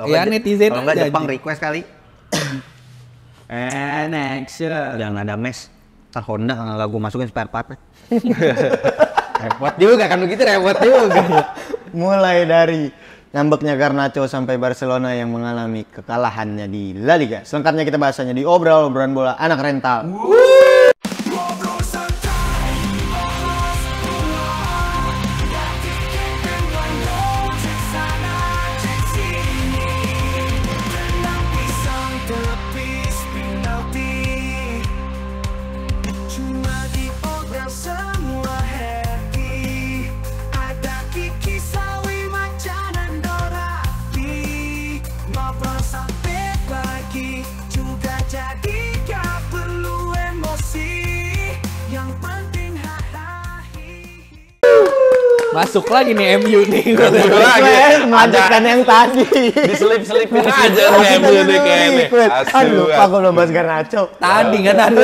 Ya netizen kalau nggak aja, Jepang anjing. request kali. Next jangan ada mes. Ntar Honda nggak gue masukin spare part. Repot juga kan begitu, repot juga. Mulai dari ngambeknya Garnacho sampai Barcelona yang mengalami kekalahannya di La Liga. Selengkapnya kita bahasanya di obrolan bola anak rental. Masuk lagi nih MU nih. Melanjutkan yang tadi. Diselip-selipin aja nih MU nih kayaknya. Aduh, lupa gue belum bahas Garnacho. Tadi kan tadi.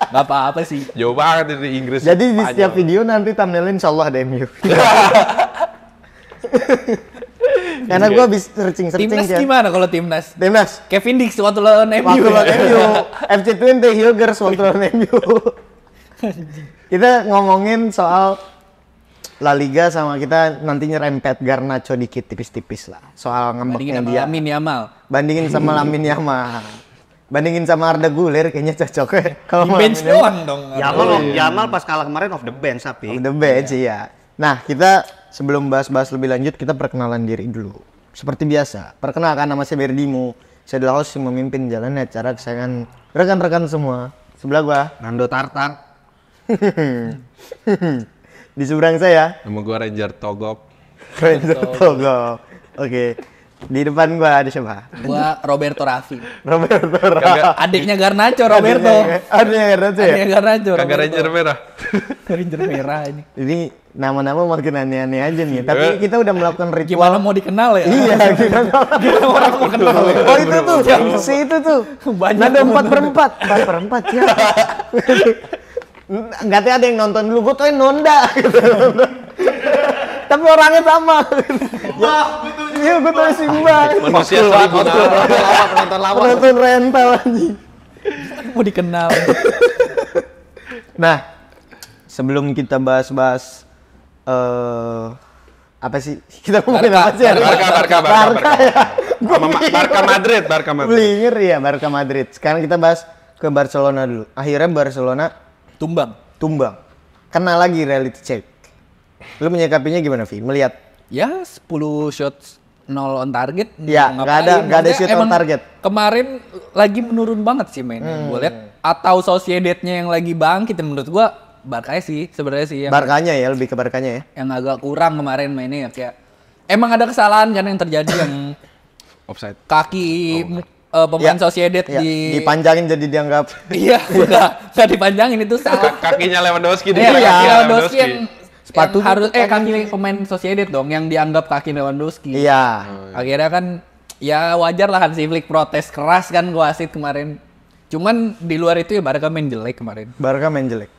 Gak apa-apa sih. Jauh banget ini Inggris. Jadi di setiap video nanti thumbnailnya insya Allah ada MU. Karena gue habis searching-searching. Timnas gimana kalau timnas? Timnas. Kevin Dix waktu lawan MU. Waktu lawan MU. FC20 Hilgers waktu lawan MU. Kita ngomongin soal La Liga sama kita nantinya rempet Garnacho dikit tipis-tipis lah. Soal ngembeknya dia. Lamin Yamal. Bandingin sama Lamine Yamal. Bandingin sama Arda Güler kayaknya cocok ya. Kalau Di bench doang dong. Yamal pas kalah kemarin off the bench tapi. The bench ya. Nah, kita sebelum bahas-bahas lebih lanjut kita perkenalan diri dulu. Seperti biasa, perkenalkan nama saya Berdimo. Saya adalah host yang memimpin jalan acara kesayangan rekan-rekan semua. Sebelah gua Nando Tartar. di seberang saya Nama gua Ranger Togop. Ranger Togo. Oke. Di depan gua ada siapa? Gua Roberto Raffi. Roberto. Adiknya Garnacho Roberto. Adiknya Garnacho ya? Adiknya Garnacho. Kagak Ranger merah. Ranger merah ini. Ini nama-nama makin aneh-aneh aja nih. Tapi kita udah melakukan ritual. Gimana mau dikenal ya? Iya, Gimana orang mau kenal ya? Oh itu tuh, si itu tuh. Banyak Ada 4/4 ya. Nggak tahu ada yang nonton dulu, gue tuh yang nonda gitu. Tapi orangnya sama. Iya, gue tuh Simba. Manusia seribu Penonton rental anjing. Mau dikenal. Nah, sebelum kita bahas-bahas apa sih? Kita ngomongin apa sih? Barca ya. Barca Madrid. Blinger ya, Barca Madrid. Sekarang kita bahas ke Barcelona dulu. Akhirnya Barcelona tumbang. Kena lagi reality check. Lu menyikapinya gimana, Vi? Melihat Ya 10 shots 0 on target. Ya, nggak ada shoot on target. Kemarin lagi menurun banget sih mainnya. Gue lihat atau Sociedad-nya yang lagi bangkit menurut gua Barca sih sebenarnya sih yang Barkanya ya, lebih ke Barkanya ya. yang agak kurang kemarin mainnya ya kayak emang ada kesalahan kan yang terjadi yang Offside. kaki pemain Ya, Sociedad ya, dipanjangin jadi dianggap iya nggak dipanjangin itu salah. Kakinya Lewandowski Iya, kaki Lewandowski yang Sepatu harus kaki pemain Sociedad dong yang dianggap kaki Lewandowski. Iya. Akhirnya kan ya wajar lah kan si Flick protes keras kan wasit kemarin. Cuman di luar itu ya Barca main jelek kemarin. Barca main jelek.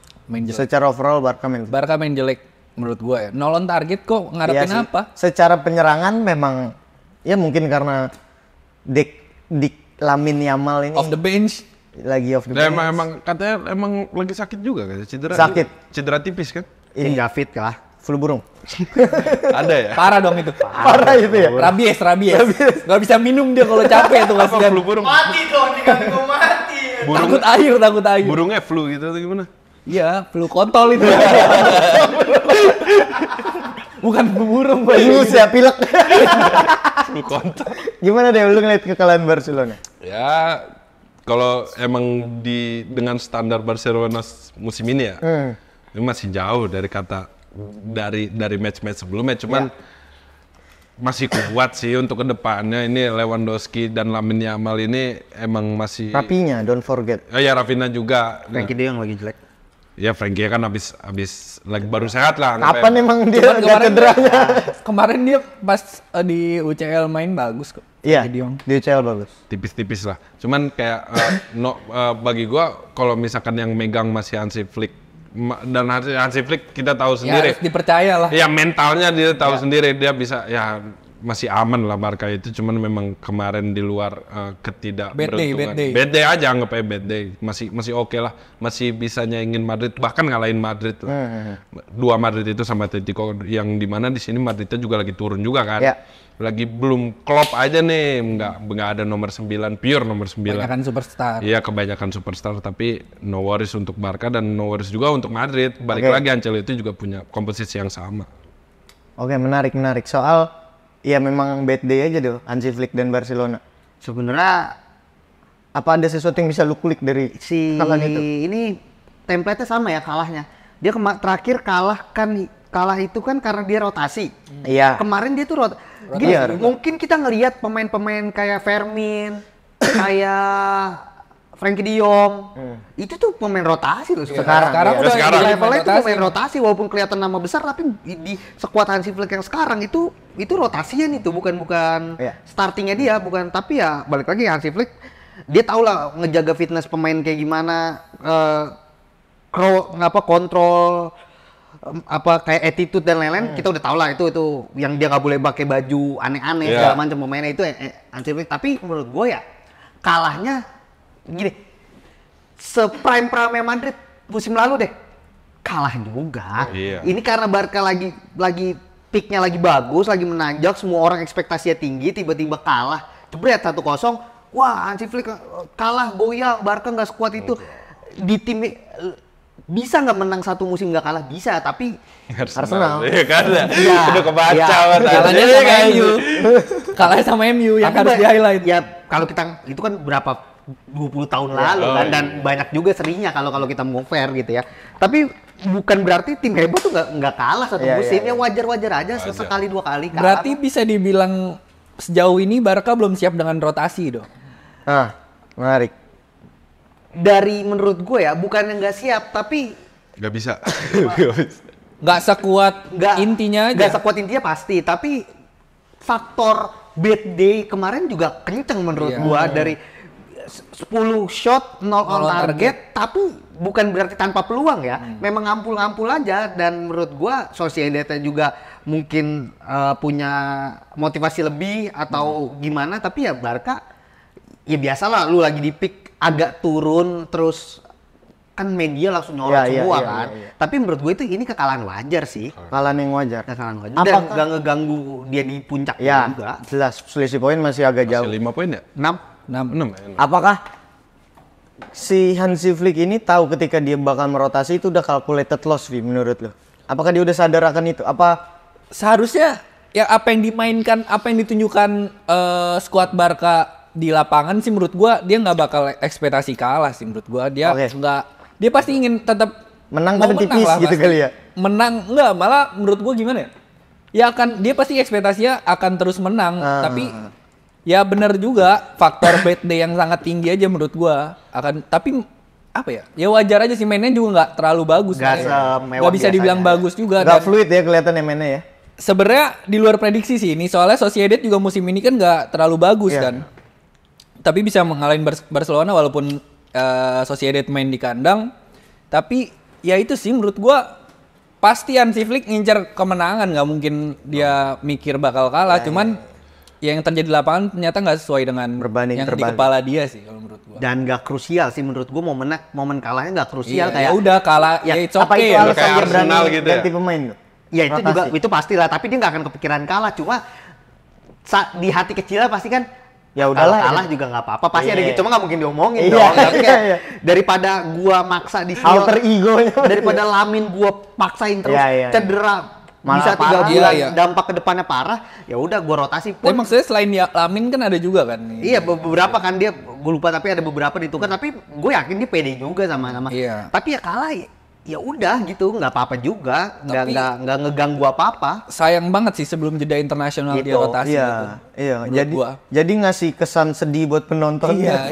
Secara overall Barca main jelek. Barca main jelek menurut gua ya. Nolon target kok ngarepin Iya sih. apa? Secara penyerangan memang ya mungkin karena Dik Lamine Yamal ini Off the bench. lagi off the Nah, bench. emang katanya emang lagi sakit juga kan? Cedera. Sakit. Cedera tipis kan? Ini Nggak fit kah? flu burung. Ada ya? Parah dong itu. Parah itu ya. Rabies. Gak bisa minum dia kalau capek tuh Apa kasihan. flu burung? Mati dong, dikasih gue mati. Takut air. Burungnya flu gitu atau gimana? Iya, flu kontol itu. Bukan flu burung, Pak. Ilus ya, pilek. Flu kontak. Gimana deh lu ngeliat kekalahan Barcelona? Ya, kalau emang dengan standar Barcelona musim ini ya, ini masih jauh dari kata dari match-match sebelumnya. Cuman masih kuat sih untuk kedepannya. Ini Lewandowski dan Lamine Yamal ini emang masih. Rapinya, don't forget. Ya Rafinha juga. Frankie De Jong lagi jelek. Ya Frankie kan habis lagi baru sehat lah. Kapan emang dia Cuman nggak cederanya? Kemarin dia pas di UCL main bagus kok. Iya, Di Jong. di UCL bagus. Tipis-tipis lah. Cuman kayak bagi gua kalau misalkan yang megang masih Hansi Flick dan Hansi Flick kita tahu Ya sendiri. harus dipercaya lah. Ya mentalnya dia tahu sendiri, dia bisa ya masih aman lah Barca itu, cuman memang kemarin di luar ketidakberuntungan. Bad day aja, anggap aja bad day. Masih oke lah, masih bisa nyaingin Madrid, bahkan ngalahin Madrid lah. Dua Madrid itu sama Atletico, yang dimana di sini Madridnya juga lagi turun juga kan. Lagi belum klop aja nih, nggak ada nomor 9, pure nomor 9. Kebanyakan superstar. Iya, kebanyakan superstar, tapi no worries untuk Barca dan no worries juga untuk Madrid. Balik lagi Ancelotti juga punya komposisi yang sama. Oke, menarik. Soal, ya memang bad day aja tuh, Hansi Flick dan Barcelona. Sebenarnya Apa ada sesuatu yang bisa lu kulik dari kesalahan itu? Ini template-nya sama ya kalahnya. Dia terakhir kalah itu kan karena dia rotasi. Iya. Kemarin dia tuh gini, mungkin kita ngelihat pemain-pemain kayak Fermin, kayak Frenkie de Jong, itu tuh pemain rotasi loh sekarang. Sekarang udah sekarang. Di levelnya itu pemain rotasi, walaupun kelihatan nama besar, tapi di skuad Hansi Flick yang sekarang itu rotasian itu, bukan startingnya dia, bukan. Tapi ya balik lagi Hansi Flick, dia tahu lah ngejaga fitness pemain kayak gimana, kontrol kayak attitude dan lain-lain. Kita udah tahu lah itu yang dia nggak boleh pakai baju aneh-aneh segala macam pemainnya itu Hansi Flick. Tapi menurut gue ya kalahnya gini, seprime Madrid musim lalu deh kalah juga. Ini karena Barca lagi peaknya lagi bagus, lagi menanjak, semua orang ekspektasinya tinggi, tiba-tiba kalah jebret 1-0. Wah, Hansi Flick kalah, goyang, Barca nggak sekuat itu. Di tim bisa nggak menang satu musim nggak kalah, bisa, tapi Arsenal. Iya kan, udah kebaca. Kalahnya sama MU. Kalahnya sama MU yang harus di highlight. Ya kalau kita itu kan berapa 20 tahun lalu kan, dan banyak juga serinya kalau kita mau fair gitu ya. Tapi bukan berarti tim hebat tuh nggak kalah satu musim. Ya wajar-wajar aja, sekali dua kali kalah. Berarti bisa dibilang sejauh ini Barca belum siap dengan rotasi dong. Menarik. Dari menurut gue ya, bukan yang nggak siap, tapi Nggak bisa. Nggak sekuat intinya aja. Nggak sekuat intinya pasti, tapi faktor bad day kemarin juga kenceng menurut gua. Dari 10 shot 0 on target, tapi bukan berarti tanpa peluang ya. Memang ngampul-ngampul aja, dan menurut gua Sociedad juga mungkin punya motivasi lebih atau gimana, tapi ya Barca ya biasalah, lu lagi di peak agak turun terus kan media langsung nyorot semua kan. Tapi menurut gue itu ini kekalahan wajar sih. Kekalahan yang wajar. Kekalahan wajar. Dan nggak ngeganggu dia di puncak juga. Jelas selisih poin masih agak jauh. 5 poin ya? 6. Apakah si Hansi Flick ini tahu ketika dia bakal merotasi itu udah calculated loss, Vi, menurut lo? Apakah dia udah sadar akan itu? Apa Seharusnya ya apa yang dimainkan, apa yang ditunjukkan skuad Barca di lapangan sih menurut gua dia nggak bakal ekspektasi kalah sih menurut gua. Dia dia pasti ingin tetap menang mau pada tipis lah, gitu pasti. kali ya? Menang enggak, malah menurut gua gimana ya? Ya dia pasti ekspektasinya akan terus menang, tapi ya benar juga faktor bad day yang sangat tinggi aja menurut gua tapi apa ya? Ya wajar aja sih, mainnya juga nggak terlalu bagus. Nggak bisa dibilang bagus juga. Nggak fluid ya kelihatan mainnya ya? Sebenarnya di luar prediksi sih ini, soalnya Sociedad juga musim ini kan nggak terlalu bagus kan. Tapi bisa mengalahin Barcelona walaupun Sociedad main di kandang. Tapi ya itu sih menurut gua pasti Hansi Flick ngincer kemenangan, nggak mungkin dia mikir bakal kalah. Cuman yang terjadi di lapangan ternyata nggak sesuai dengan yang di kepala dia sih kalau menurut gua. Dan nggak krusial sih menurut gua, momen kalahnya nggak krusial. Kayak udah kalah ya it's apa okay. itu alasan Kayak dia berani Arsenal gitu ya? ganti pemain tuh? Ya itu juga, itu pastilah, tapi dia nggak akan kepikiran kalah. Cuma di hati kecilnya pasti kan, ya udahlah, kalah juga nggak apa-apa, pasti ada gitu. Cuma nggak mungkin diomongin Iya, dong. Tapi kayak iya. daripada gua maksa di Alter egonya. daripada Lamin gua paksain terus cedera, Malah bisa 3 parah. bulan, Iya. dampak ke depannya parah. Ya udah gua rotasi Tapi pun. maksudnya selain Lamin kan ada juga kan. Iya, beberapa kan dia, gue lupa, tapi ada beberapa di itu kan. Tapi gue yakin dia pede juga sama. Iya. Tapi ya kalah, ya udah gitu, nggak apa-apa juga, nggak ngeganggu apa-apa. Sayang banget sih sebelum jeda internasional dia rotasi gitu. Iya. Menurut Jadi ngasih kesan sedih buat penonton. Iya.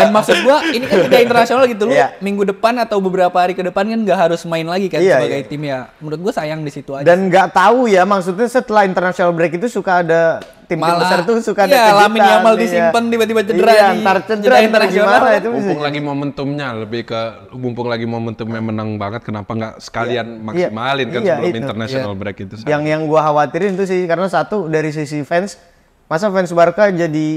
Dan maksud gua ini kan jeda internasional gitu, lu minggu depan atau beberapa hari ke depan kan nggak harus main lagi kan sebagai tim ya. Menurut gua sayang di situ aja. Dan nggak tahu ya, maksudnya setelah international break itu suka ada tim besar tuh suka ada iya, kejutan. Lamine Yamal disimpan tiba-tiba cedera Iya, di ntar cedera jeda ntar gimana itu bisa. Mumpung lagi momentumnya, lebih ke mumpung lagi momentumnya menang banget, kenapa nggak sekalian maksimalin kan iya, sebelum itu. international break itu. Yang gua khawatirin itu sih karena satu dari sisi fans, masa fans Barca jadi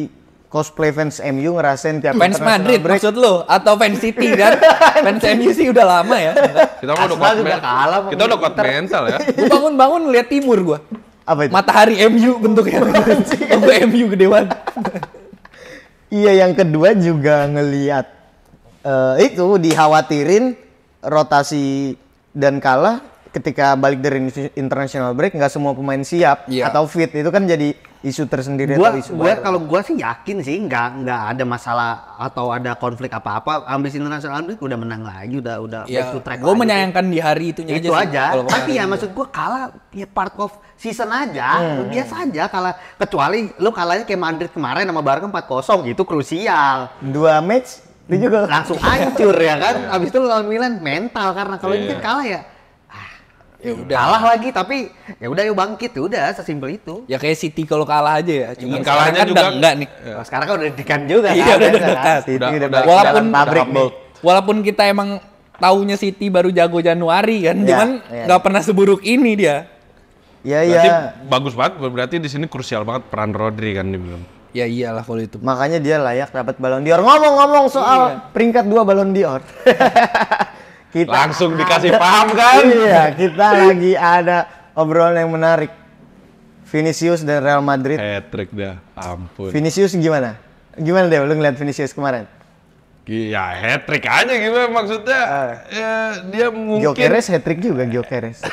cosplay fans MU ngerasain tiap Fans international Madrid break. maksud lo atau fans City kan? Fans MU sih udah lama ya. Kita mah udah Arsenal kuat juga kalah sama kita udah kuat mental ya. Gue bangun-bangun lihat timur gua. Apa itu? Matahari MU bentuknya. Logo MU gede banget. Iya, yang kedua juga ngelihat itu dikhawatirin rotasi dan kalah ketika balik dari international break nggak semua pemain siap Iya. atau fit, itu kan jadi isu tersendiri atau isu Gua baru. kalau gua sih yakin sih nggak ada masalah atau ada konflik apa-apa. Ambis internasional break udah menang lagi, udah back Ya, to track gue lagi. menyayangkan di hari itunya Itu aja. aja. Kalau Tapi kemarin. ya maksud gua kalah ya part of season aja. Biasa aja kalah, kecuali lu kalahnya kayak Madrid kemarin sama Barca 4-0 itu krusial. 2 match itu juga Langsung hancur ya kan. Abis itu lawan Milan mental karena kalau ini kan kalah ya. ya udah. Kalah lagi tapi ya udah yuk bangkit, udah sesimpel itu. Ya kayak City kalau kalah aja ya. Cuma Kalahnya sekarang kan juga- udah enggak nih. Nah, sekarang kan udah dekan juga Iya, kan. udah biasa dekat. kan. City Udah- udah udah- jalan pabrik nih. Walaupun kita emang taunya City baru jago Januari kan, Ya, cuman ya. nggak pernah seburuk ini dia. Ya Berarti ya, bagus banget, berarti di sini krusial banget peran Rodri kan dibilang. Ya iyalah kalau itu. makanya dia layak dapat Ballon d'Or. Ngomong-ngomong soal peringkat 2 Ballon d'Or. Kita Langsung dikasih paham kan? Iya, kita lagi ada obrolan yang menarik. Vinicius dan Real Madrid. Hat-trick dah, ampun. Vinicius gimana? Gimana deh lu ngeliat Vinicius kemarin? Ya hat-trick aja gimana maksudnya? Ya dia mungkin Gyökeres hat-trick juga Gyökeres.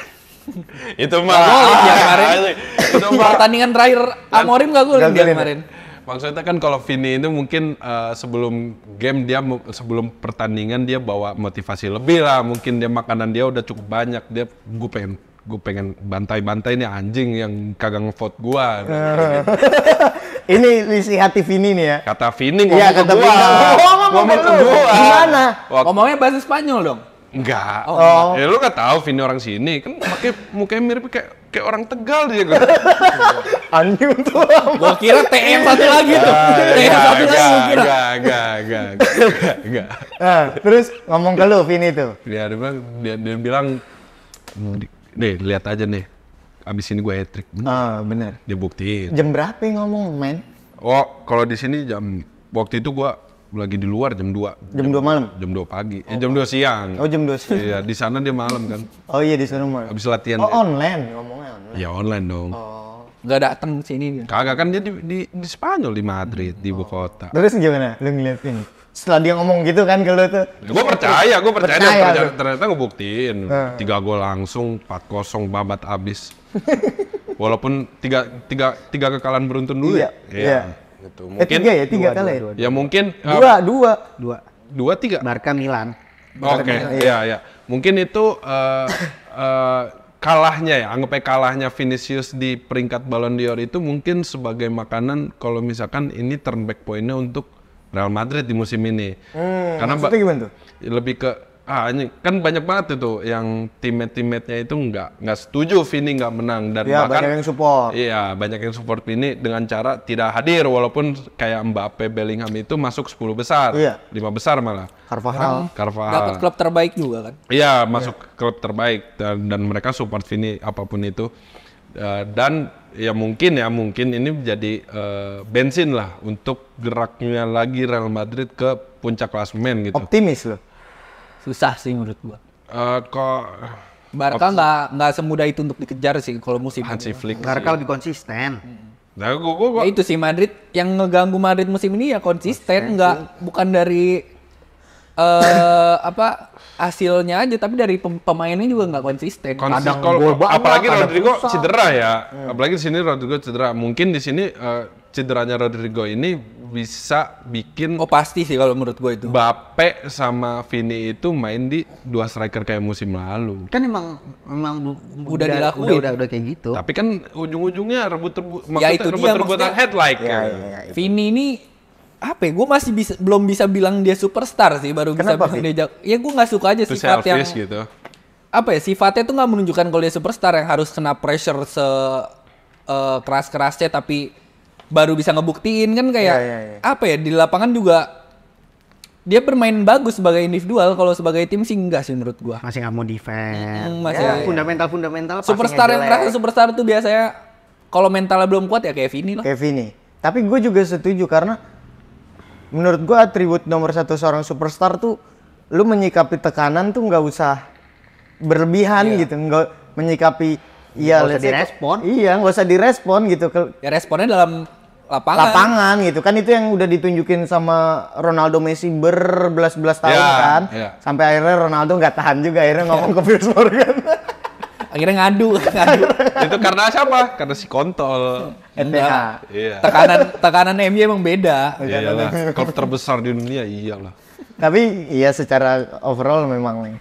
itu mah. golin dia kemarin. Itu mah. Pertandingan terakhir Amorim nggak golin Nggak dia golin. kemarin. Maksudnya kan kalau Vini itu mungkin sebelum game dia sebelum pertandingan dia bawa motivasi lebih lah, mungkin dia makanan dia udah cukup banyak, dia gue pengen bantai-bantai nih anjing yang kagak ngevote gua. Ini isi hati Vini nih ya. Kata Vini ngomong Iya, ke kata gua. Vini. Ngomong ke gua. Gimana? Ngomongnya bahasa Spanyol dong. Enggak. Oh. Ya lu nggak tahu Vini orang sini kan pakai mukanya mirip kayak orang Tegal dia. Anjing tuh. Gua kira TM satu lagi tuh. TM satu lagi gua kira. Enggak. Nah, terus ngomong ke lu Vini tuh. Dia bilang nih lihat aja nih. Abis ini gue hat-trick. Ah, bener. Dia buktiin. Jam berapa ngomong, men? Oh, kalau di sini waktu itu gua lagi di luar jam 2. Jam 2 malam. Jam 2 pagi. Jam 2 siang. Oh, jam 2 siang. Iya, di sana dia malam kan. Oh iya, di sana malam. Habis latihan. Oh, online ngomongnya online. Ya online dong. Nggak datang sini dia. Kagak kan dia di Spanyol, di Madrid, di ibu kota. Terus gimana lu ngeliat Vini? Setelah dia ngomong gitu kan ke lu tuh. Gue percaya Percaya lu. ternyata ngebuktiin. 3 gol langsung, 4-0 babat abis. Walaupun tiga kekalahan beruntun dulu Iya, iya. Gitu. Mungkin 3 ya, 3 kali ya. Ya mungkin 2. 2-3. Barca Milan. Oke, iya. Mungkin itu kalahnya ya, anggapnya kalahnya Vinicius di peringkat Ballon d'Or itu mungkin sebagai makanan kalau misalkan ini turn back point-nya untuk Real Madrid di musim ini. Karena Maksudnya gimana tuh? lebih ke ini kan banyak banget itu yang teammate-nya itu nggak setuju Vini nggak menang dan Ya, bahkan banyak yang support. Iya, banyak yang support Vini dengan cara tidak hadir walaupun kayak Mbappe, Bellingham itu masuk 10 besar, Iya. 5 besar malah. Carvajal. Dapat klub terbaik juga kan. Iya, masuk klub terbaik dan mereka support Vini apapun itu. Dan ya mungkin ini menjadi bensin lah untuk geraknya lagi Real Madrid ke puncak klasemen gitu. Optimis loh. Susah sih menurut gua. Kok Barca nggak semudah itu untuk dikejar sih kalau musim Hansi ini. Flick Barca sih. lebih konsisten. Nah, gua Ya itu sih Madrid yang ngeganggu Madrid musim ini ya konsisten, bukan dari hasilnya aja tapi dari pemainnya juga nggak konsisten. Konsisten Kadang kalau gol banyak, apalagi kadang Rodrigo susah. cedera ya. Apalagi di sini Rodrigo cedera. Mungkin di sini cederanya Rodrigo ini bisa bikin Oh pasti sih kalau menurut gue itu. Mbappe sama Vini itu main di 2 striker kayak musim lalu. Kan emang Udah dilakuin. Udah kayak gitu. Tapi kan ujung-ujungnya rebut-rebut Ya, itu dia, rebut-rebutan maksudnya. headlight Iya, kan. iya. Vini ini apa ya? Gue masih belum bisa bilang dia superstar sih, baru bisa Kenapa, bilang dia jago. Ya gue nggak suka aja Itu sifat yang selfish gitu. apa ya? Sifatnya tuh nggak menunjukkan kalau dia superstar yang harus kena pressure keras-kerasnya tapi baru bisa ngebuktiin kan kayak apa ya, di lapangan juga dia bermain bagus sebagai individual, kalau sebagai tim sih enggak sih menurut gua. Masih nggak mau defense. Masih Ya, fundamental superstar yang ngerasa superstar tuh biasanya kalau mentalnya belum kuat ya kayak Vini lah. Kayak Vini. Tapi gue juga setuju karena menurut gue atribut nomor 1 seorang superstar tuh lu menyikapi tekanan tuh nggak usah berlebihan gitu, nggak menyikapi nggak usah direspon. Iya, nggak usah direspon gitu. Ya responnya dalam Lapangan gitu kan, itu yang udah ditunjukin sama Ronaldo Messi berbelas-belas tahun kan. Sampai akhirnya Ronaldo nggak tahan juga, akhirnya ngomong ke Piers Morgan. Akhirnya ngadu. Itu karena siapa? Karena si kontol. ETH. Iya. Tekanan MU emang beda. Iyalah, klub terbesar di dunia iyalah. Tapi iya secara overall memang nih,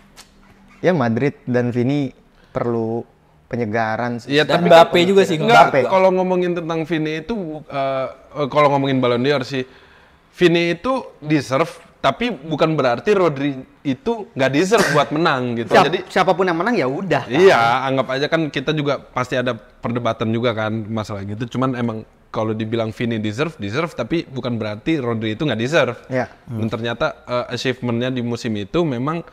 ya Madrid dan Vini perlu penyegaran sih. Iya, Dan tapi Mbappe juga sih. enggak, kalau ngomongin tentang Vini itu kalau ngomongin Ballon d'Or sih, Vini itu deserve, tapi bukan berarti Rodri itu nggak deserve buat menang gitu. Jadi siapapun yang menang ya udah. iya, anggap aja kan kita juga pasti ada perdebatan juga kan masalah gitu. Cuman emang kalau dibilang Vini deserve, tapi bukan berarti Rodri itu nggak deserve. Iya. Dan ternyata achievement-nya di musim itu memang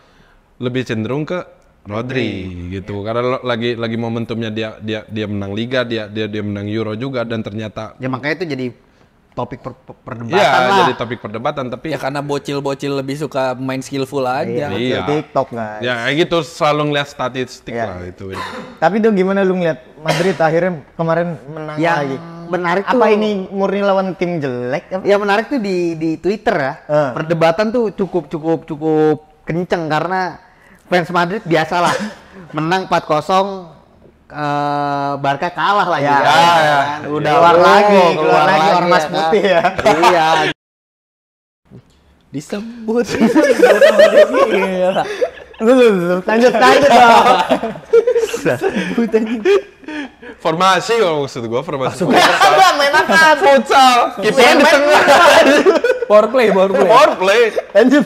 lebih cenderung ke Rodri gitu. Karena lagi momentumnya dia menang Liga, dia menang Euro juga, dan ternyata Ya makanya itu jadi topik perdebatan ya lah. jadi topik perdebatan, tapi Ya karena bocil-bocil lebih suka main skillful aja. iya. TikTok guys. Ya kayak gitu, selalu ngeliat statistik Iya. lah itu. Tapi dong gimana lu ngeliat Madrid akhirnya kemarin menang Yang lagi? menarik tuh, Apa ini murni lawan tim jelek? Apa? ya menarik tuh di Twitter ya. Perdebatan tuh cukup kenceng karena fans Madrid biasalah menang 4-0, Barca kalah lagi. Ya, kan? Udah keluar lagi ormas ya kan? putih ya. Iya. Disebut. Gila. Lu lanjut dong. Formasi kalau maksud gua, formasi. Udah main apa? Futsal. Kipernya di tengah. Power play. Power play. Lanjut.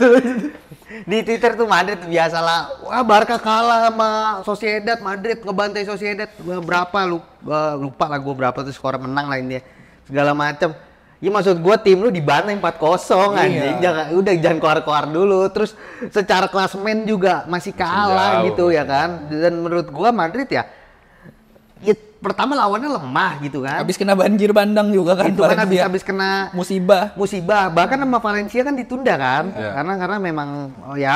Di Twitter tuh Madrid biasalah, wah Barca kalah sama Sociedad, Madrid ngebantai Sociedad, gua berapa lupa lah gua berapa tuh skor, menang lah dia segala macam. Ya maksud gua tim lu dibantai 4-0 anjing. Jangan keluar-keluar dulu. Terus secara klasemen juga masih kalah gitu ya kan. Dan menurut gua Madrid ya pertama lawannya lemah gitu kan. Habis kena banjir bandang juga kan. Itu kan habis kena musibah. Bahkan sama Valencia kan ditunda kan. Karena memang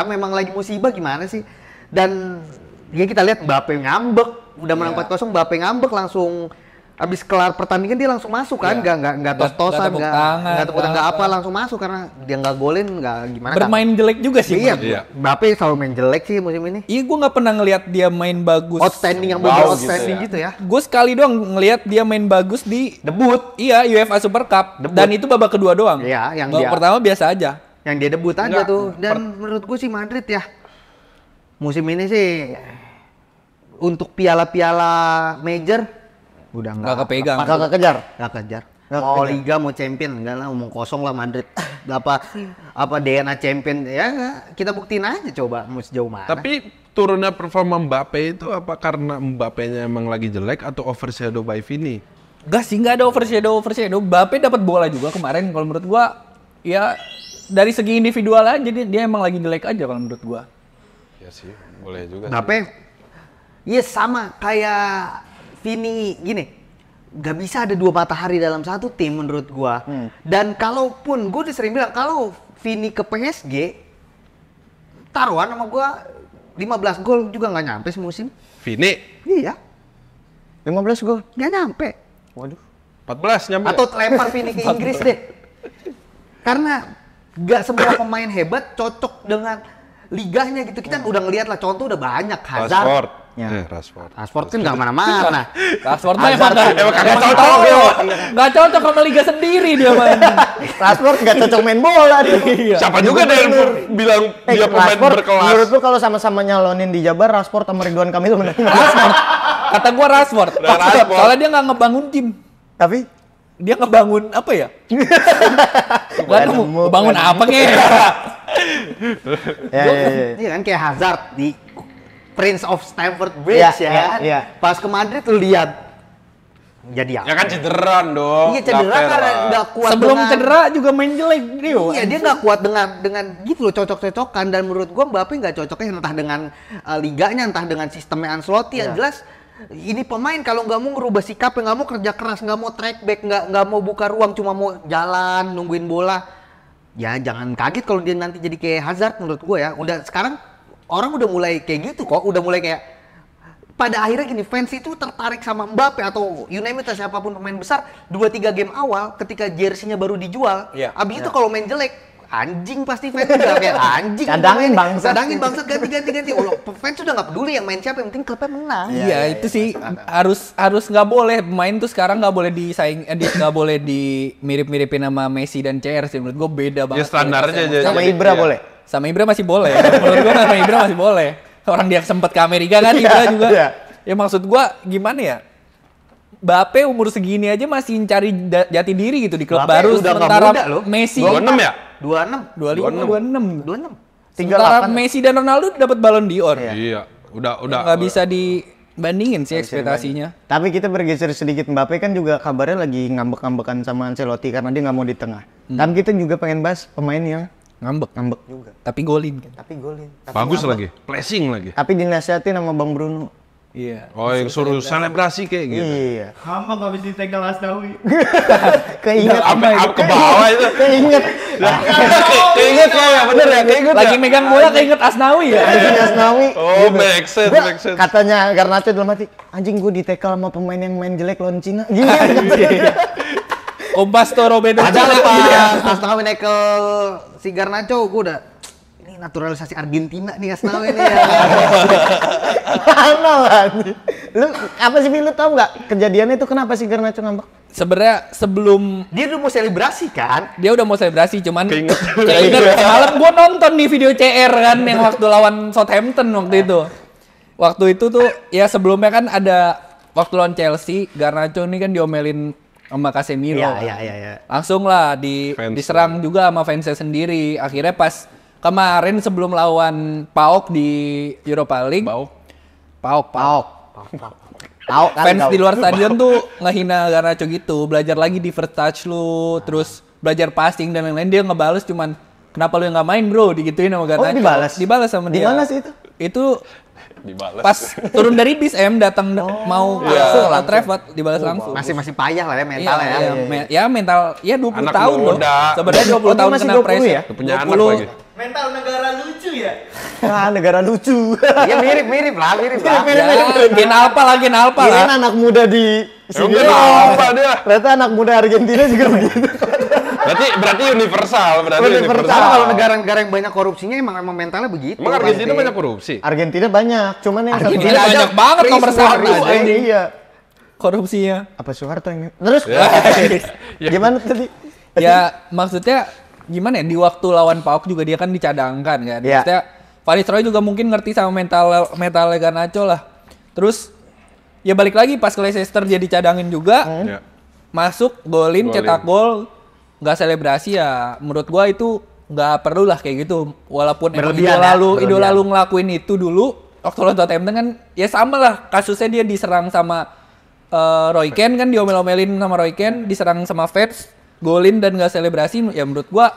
memang lagi musibah, gimana sih. Dan ya kita lihat Mbappe ngambek, udah menang 4-0, Mbappe ngambek langsung. Abis kelar pertandingan dia langsung masuk kan, nggak tos-tosan, nggak tepuk tangan, nggak apa, langsung masuk karena dia nggak golin, nggak gimana. Bermain jelek juga sih. Iya. Mbappe selalu main jelek sih musim ini. Iya, gue nggak pernah ngelihat dia main bagus. Outstanding yang bagus outstanding gitu ya. Gue sekali doang ngelihat dia main bagus di Debut. Iya, UEFA Super Cup. Debut. Dan itu babak kedua doang. Iya, yang babak pertama biasa aja. Yang dia debut aja tuh. Dan menurut gue sih Madrid ya musim ini sih untuk piala-piala major udah nggak kepegang, Nggak kejar. nggak kejar. Nggak Mau kejar. Liga mau Champion enggak lah, omong kosong lah Madrid. apa DNA Champion ya, kita buktiin aja coba mau sejauh mana. Tapi turunnya performa Mbappe itu apa karena Mbappe-nya emang lagi jelek atau overshadow by Vini? Enggak sih, nggak ada overshadow. Mbappe dapat bola juga kemarin. Kalau menurut gua ya dari segi individual aja dia emang lagi jelek aja kalau menurut gua. Ya sih, boleh juga. Mbappe iya sama kayak Vini gini, nggak bisa ada dua matahari dalam satu tim menurut gua. Dan kalaupun gua udah sering bilang kalau Vini ke PSG, taruhan sama gua 15 gol juga nggak nyampe semusim. Vini Iya, 15 gol. nggak nyampe. Waduh. 14 nyampe. Atau lempar Vini ke Inggris deh. Karena nggak semua pemain hebat cocok dengan liganya gitu. Kita udah ngeliat lah, contoh udah banyak. Hazard. Rashford. Ya. Rashford Kan nggak mana-mana. Rashford mah emang kagak nggak cocok dia. nggak cocok sama liga sendiri dia main. Rashford nggak cocok main bola dia. Siapa juga deh yang bilang dia pemain Rashford, berkelas. menurut lu kalau sama-sama nyalonin di Jabar, Rashford sama Ridwan Kamil menang. Kata gua Rashford. Rashford. Soalnya dia nggak ngebangun tim. Tapi Dia ngebangun apa ya? Gak nemu. Bangun apa kek? Iya kan kayak Hazard di Prince of Stamford Bridge Iya, ya kan. iya. Pas ke Madrid lu lihat Jadi Ya kan cederaan dong. Iya cedera Nggak fair karena lah. nggak kuat Sebelum dengan- cedera juga main jelek Rio. Iya dia nggak kuat dengan gitu loh cocok-cocokan, dan menurut gua Mbappe nggak cocoknya entah dengan liganya entah dengan sistemnya Ancelotti. Yang jelas ini pemain kalau nggak mau ngerubah sikapnya, nggak mau kerja keras, nggak mau track back, nggak mau buka ruang, cuma mau jalan nungguin bola, ya jangan kaget kalau dia nanti jadi kayak Hazard. Menurut gua ya udah sekarang orang udah mulai kayak gitu kok, udah mulai kayak pada akhirnya gini, fans itu tertarik sama Mbappe atau you name it, siapapun pemain besar 2-3 game awal ketika jersey-nya baru dijual. Iya. Abis itu kalau main jelek, anjing pasti fans udah kayak anjing. Cadangin bangsat. Cadangin bangsat, ganti. Oh, fans sudah nggak peduli yang main siapa, yang penting klubnya menang. Iya, itu sih harus nggak boleh pemain tuh sekarang nggak boleh nggak boleh dimirip-miripin sama Messi dan CR sih, menurut gue beda banget. Ya standarnya aja. Sama Ibra boleh. Sama Ibra masih boleh. Menurut gue sama Ibra masih boleh. Orang dia sempat ke Amerika kan Ibra juga. Iya. Ya maksud gue gimana ya? Mbappe umur segini aja masih cari jati diri gitu di klub Mbappe baru, udah nggak sementara muda loh. Messi 26 ya? 26, 25, 26. 26. Sementara 38. Messi dan Ronaldo dapat Ballon d'Or. Iya. Udah. Nggak bisa dibandingin sih ekspektasinya. Tapi kita bergeser sedikit, Mbappe kan juga kabarnya lagi ngambek-ngambekan sama Ancelotti karena dia nggak mau di tengah. Tapi kita juga pengen bahas pemain yang ngambek juga. Tapi golin kan. Tapi golin. Bagus lagi. Flashing lagi. Tapi dinasihatin sama Bang Bruno. Iya. Oh, yang suruh selebrasi kayak gitu. Iya. Hamba nggak bisa ditegal Asnawi. Keinget Sampai up ke bawah itu. Keinget. Keinget ya, bener ya, keinget Lagi ya. megang bola keinget Asnawi ya. Anjing Asnawi. Oh, make sense, Gua- make sense. Katanya Garnacho dalam hati, anjing gue ditekel sama pemain yang main jelek lawan Cina. Gini. Kompas Toro Bedo. Padahal pas Asnawi naik ke si Garnacho, gue udah ini naturalisasi Argentina nih Asnawi nih ya. Mana lah nih. Lu apa sih, lu tau nggak kejadiannya itu kenapa sih Garnacho ngambek? Sebenarnya sebelum Dia udah mau selebrasi kan? dia udah mau selebrasi cuman Keinget. malam gua nonton nih video CR kan yang waktu lawan Southampton waktu itu. Waktu itu tuh ya sebelumnya kan ada waktu lawan Chelsea, Garnacho ini kan diomelin sama Casemiro. Iya. Langsung lah Fans. diserang juga sama fansnya sendiri. Akhirnya pas kemarin sebelum lawan PAOK di Europa League, PAOK. Tahu kan? Fans di luar stadion tuh ngehina Garnacho gitu, belajar lagi di first touch lu, terus belajar passing dan lain-lain. Dia ngebales cuman kenapa lu yang nggak main bro, digituin sama Garnacho. dibalas? Dibalas sama Di dia. mana sih itu? Itu Dibalas. pas turun dari bis datang mau langsung lah Trafford dibalas langsung. Masih payah lah ya mentalnya ya. Ya mental ya 20 Anak tahun loh. muda. Sebenarnya 20 Oh, dia tahun masih kena 20 pressure. ya? Udah punya anak lagi. Mental negara lucu ya. Wah, negara lucu. Iya mirip lah. Ya, gen alpha lah. Kirain anak muda di sini. Kenapa dia? Ternyata anak muda Argentina juga begitu. Berarti universal, Universal. Kalau negara-negara yang banyak korupsinya emang mentalnya begitu. Emang Argentina pasti. banyak korupsi? Argentina banyak, cuman yang satu Argentina Tidak ada banyak banget nomor Chris satu Suarez, anjing. Iya. Korupsinya. Apa Soeharto yang terus? Gimana tadi? Ya maksudnya gimana ya, di waktu lawan PAOK juga dia kan dicadangkan kan. Iya. Maksudnya Van Nistelrooy juga mungkin ngerti sama mental Garnacho lah. Terus ya balik lagi pas ke Leicester dia dicadangin juga. Ya. Masuk golin, cetak gol, nggak selebrasi ya. Menurut gua itu nggak perlu lah kayak gitu. Walaupun emang Berlebihan ya, idola lu ngelakuin itu dulu waktu lawan Southampton kan ya sama lah kasusnya, dia diserang sama Roy Keane kan, diomel-omelin sama Roy Keane, diserang sama fans, golin dan nggak selebrasi. Ya menurut gua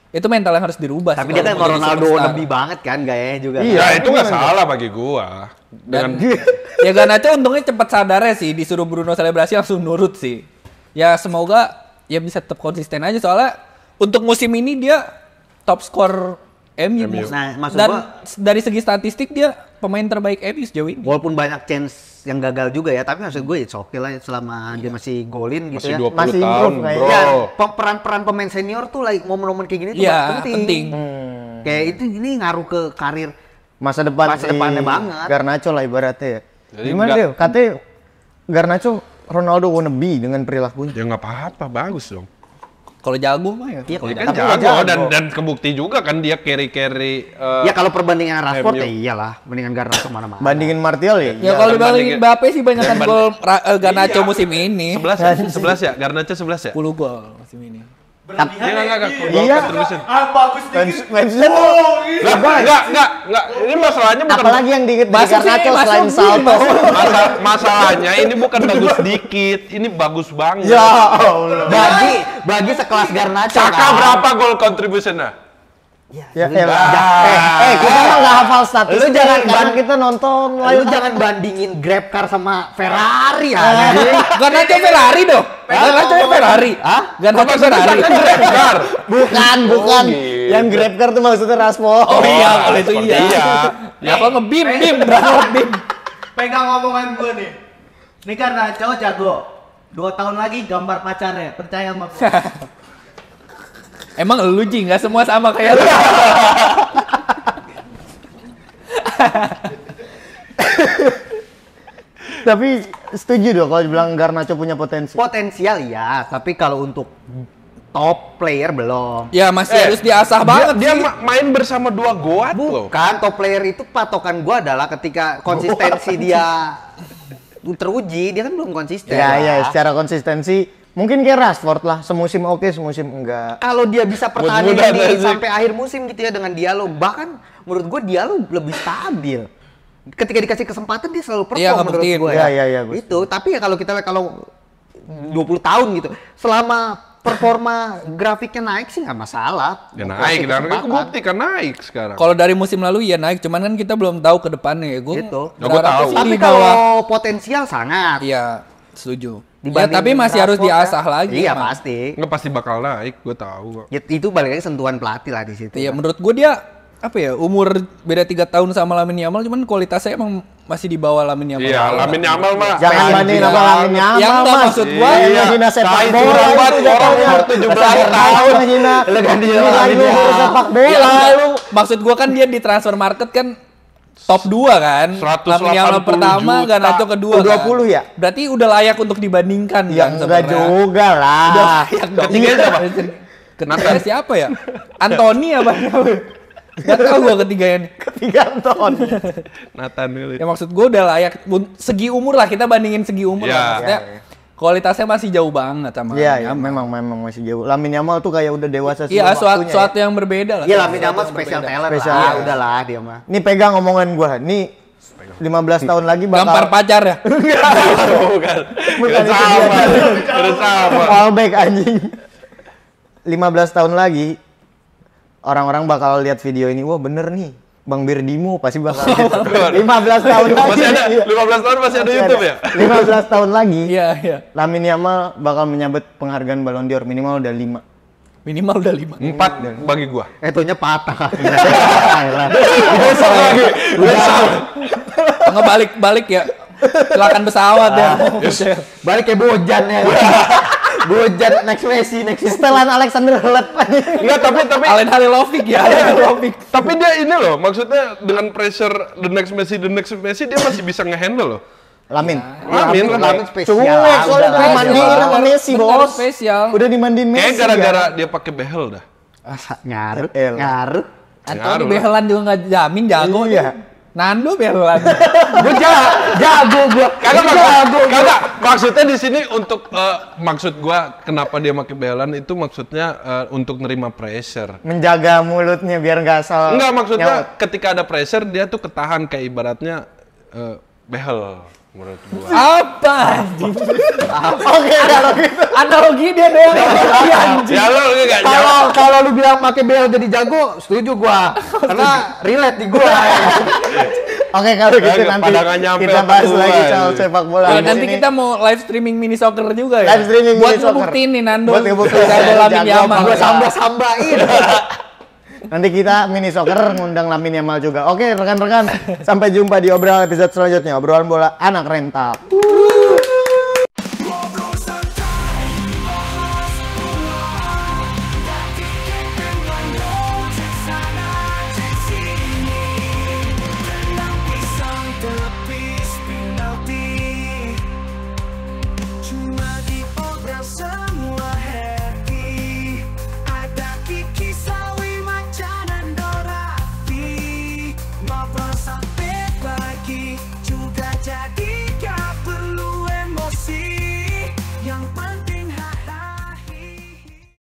itu mental yang harus dirubah. Tapi sih dia kan kalau mau jadi Ronaldo superstar. lebih banget kan gayanya juga. Ya itu nggak salah bagi gua. Dan Dengan ya Garnacho untungnya cepet sadarnya sih, disuruh Bruno selebrasi langsung nurut sih. Ya semoga ya bisa tetap konsisten aja, soalnya untuk musim ini dia top skor MU. Nah, maksud Dan gua dari segi statistik dia pemain terbaik MU sejauh ini. walaupun banyak chance yang gagal juga ya, tapi maksud gue it's okay lah selama dia masih golin gitu masih ya. 20 Masih tahun, improve bro. kayaknya. Ya, peran-peran pemain senior tuh like momen-momen kayak gini tuh Iya, penting. Kayak itu ini ngaruh ke karir. Masa depan Masa depannya banget. Garnacho lah ibaratnya ya. Jadi Gimana nggak- deh? Katanya Garnacho Ronaldo wannabe dengan perilakunya. Ya nggak apa-apa, bagus dong. Kalau jago mah ya. Iya, kalau Dia kan tapi jago, jago. dan kebukti juga kan dia carry. ya kalau perbandingan Rashford MU. ya iyalah, mendingan Garnacho mana-mana. Bandingin Martial ya? Ya kalau bandingin- dibandingin Mbappe sih banyak kan gol Garnacho musim ini. 11 ya? 11 ya? Garnacho 11 ya? 10 gol musim ini. Enggak. Iya. Bagus dikit. Mention. Enggak. Ini masalahnya bukan Apalagi yang dikit dari Masuk sih, Garnacho masuk selain sih, salto. masalahnya ini bukan bagus dikit, ini bagus banget. Ya Allah. Bagi sekelas Garnacho. Saka berapa gol contribution-nya? Ya elah. Kita mah nggak hafal statistik. Lu jangan karena kita nonton Lu live. jangan bandingin Grab Car sama Ferrari ya. Garnacho Ferrari dong. Garnacho Ferrari. Hah? Garnacho Ferrari. Bentar. Bukan. gitu. Yang Grab car tuh maksudnya Rashford. Oh iya, kalau itu iya. Iya. Apa ngebim, bim. Pegang omongan gue nih. Ini karena cowok jago. 2 tahun lagi gambar pacarnya. Percaya sama gue. Emang lu Ji, nggak semua sama kayak lu. Tapi setuju dong kalau dibilang Garnacho punya potensi. Potensial ya, tapi kalau untuk top player belum. Ya masih harus diasah banget Dia sih. main bersama 2 goat loh. Bukan, top player itu patokan gua adalah ketika konsistensi dia teruji, dia kan belum konsisten. Ya, secara konsistensi mungkin kayak Rashford lah, semusim oke, semusim enggak. Kalau dia bisa pertahanin Mudah-mudahan ini sih. sampai akhir musim gitu ya dengan dialog, bahkan menurut gua dialog lebih stabil. Ketika dikasih kesempatan dia selalu perform Iya, menurut ngebuktiin. gua Iya, gua Itu, tapi ya kalau kita lihat kalau 20 tahun gitu, selama performa grafiknya naik sih nggak masalah. Ya Kasih naik, dan kesempatan. kebukti kan naik sekarang. Kalau dari musim lalu ya naik, cuman kan kita belum tahu ke depannya ya. Gue Gitu. Ya, gua tahu. Tapi kalau potensial sangat. Iya, setuju. Ya, Dibanding tapi masih harus Rashford, diasah kan? lagi. Iya emang. pasti. Nggak pasti bakal naik, gue tahu kok. Ya, itu balik lagi sentuhan pelatih lah di situ. Iya, menurut gue dia apa ya, umur beda 3 tahun sama Lamine Yamal, cuman kualitasnya emang masih di bawah Lamine Yamal. Iya, Lamine Yamal mah. Jangan bandingin sama Lamine Yamal, Yang nggak Mas. maksud gua, Yang iya. menghina sepak Tai bola curang itu banget, orang jatuhnya. umur 17 tahun. Menghina. Lu ganti sama Menghina Lamine umur Yamal. sepak Iya, bola. enggak, maksud gua kan dia di transfer market kan top 2 kan. 180 Lamine Yamal pertama, juta. Garnacho kedua. kan. 20 ya? Berarti udah layak untuk dibandingkan Ya kan enggak sebenarnya. juga lah. Udah layak dong. Ketiganya siapa? Ketiganya siapa ya? Anthony apa? Gak tau gua ketiganya nih. Ketiga ton. Nathan Willy. Ya maksud gue udah layak, segi umur lah, kita bandingin segi umur Ya. lah. Maksudnya kualitasnya masih jauh banget sama Iya, Lamine Yamal. memang masih jauh. Lamine Yamal tuh kayak udah dewasa Iya, sebelum waktunya suatu yang berbeda lah. Iya Lamine Yamal special talent Special lah. talent. Udahlah dia mah. Ini pegang omongan gua. Nih 15 tahun lagi bakal Gampar pacar ya? Bukan. Bukan itu sama. dia. Udah sama. Fallback anjing. 15 tahun lagi orang-orang bakal lihat video ini, wah bener nih. Bang Birdimo pasti bakal 15 tahun lagi. Masih ada, Iya. 15 tahun masih ada Masih YouTube ya? 15 tahun lagi. Iya, iya. Lamine Yamal bakal menyabet penghargaan Ballon d'Or minimal udah 5. Minimal udah 5. 4 bagi gua. Etonya patah. Nggak balik ya. Silakan pesawat ya. Balik kayak Bojan ya. Bojan next Messi, next Messi. Setelan Alexander Hleb. Enggak, tapi Alen Halilovic ya. Alen Halilovic. tapi dia ini loh, maksudnya dengan pressure the next Messi dia masih bisa ngehandle loh. Lamin. Lamin spesial. Cuek soalnya udah Spesial. dimandiin sama Messi, Bener, bos. spesial. Udah dimandiin Messi. Kayak gara-gara dia pakai behel dah. Ngaruh, El. ngaruh. Anthony Behelan juga nggak jamin jago. Iya. Nando Behelan. Gue jago gue. Kagak, maksudnya di sini untuk maksud gua kenapa dia pakai behelan itu maksudnya untuk nerima pressure. Menjaga mulutnya biar nggak asal. Enggak, maksudnya nyaut. ketika ada pressure dia tuh ketahan kayak ibaratnya behel menurut gua. Apa? anjing? Oke, kalau gitu. Analogi dia doang. Iya, anjing. Ya lo enggak jawab. Kalau lu bilang pakai bel jadi jago, setuju gua. Karena relate di gua. Oke, kalau gitu Kagak, nanti pada nggak nyampe kita otak bahas gua, lagi soal anjing. sepak bola. Oh, Di nanti sini. kita mau live streaming mini soccer juga ya. Live streaming buat mini soccer. ngebuktiin nih Nando. Buat ngebuktiin jago saya Lamine jago Yamal. Gua samba-sambain. Nanti kita mini soccer ngundang Lamine Yamal juga. Oke, rekan-rekan, sampai jumpa di obrolan episode selanjutnya. Obrolan bola anak rental.